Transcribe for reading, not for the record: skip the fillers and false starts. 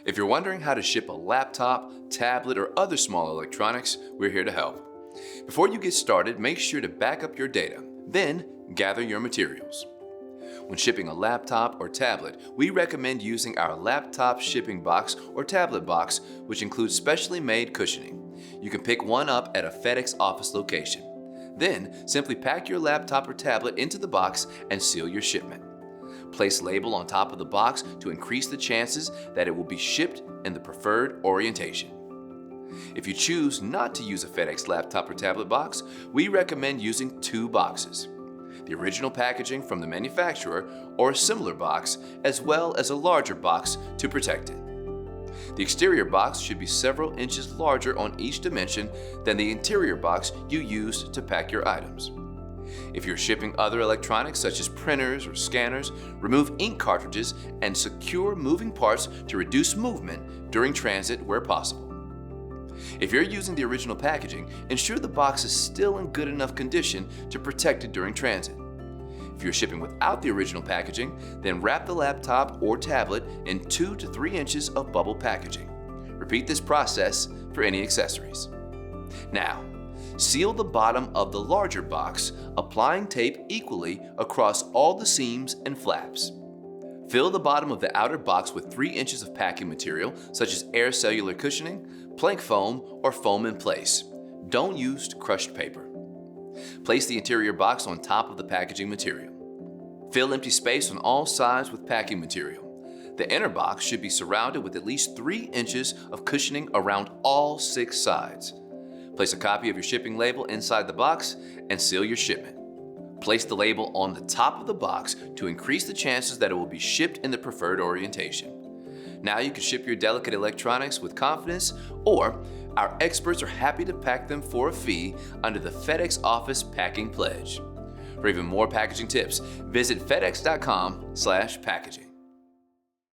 If you're wondering how to ship a laptop, tablet, or other small electronics, we're here to help. Before you get started, make sure to back up your data, then gather your materials. When shipping a laptop or tablet, we recommend using our laptop shipping box or tablet box, which includes specially made cushioning. You can pick one up at a FedEx office location. Then, simply pack your laptop or tablet into the box and seal your shipment. Place label on top of the box to increase the chances that it will be shipped in the preferred orientation. If you choose not to use a FedEx laptop or tablet box, we recommend using two boxes: the original packaging from the manufacturer or a similar box, as well as a larger box to protect it. The exterior box should be several inches larger on each dimension than the interior box you used to pack your items. If you're shipping other electronics such as printers or scanners, remove ink cartridges and secure moving parts to reduce movement during transit where possible. If you're using the original packaging, ensure the box is still in good enough condition to protect it during transit. If you're shipping without the original packaging, then wrap the laptop or tablet in 2 to 3 inches of bubble packaging. Repeat this process for any accessories. Now, seal the bottom of the larger box, applying tape equally across all the seams and flaps. Fill the bottom of the outer box with 3 inches of packing material, such as air cellular cushioning, plank foam, or foam in place. Don't use crushed paper. Place the interior box on top of the packaging material. Fill empty space on all sides with packing material. The inner box should be surrounded with at least 3 inches of cushioning around all 6 sides. Place a copy of your shipping label inside the box and seal your shipment. Place the label on the top of the box to increase the chances that it will be shipped in the preferred orientation. Now you can ship your delicate electronics with confidence, or our experts are happy to pack them for a fee under the FedEx Office Packing Pledge. For even more packaging tips, visit fedex.com/packaging.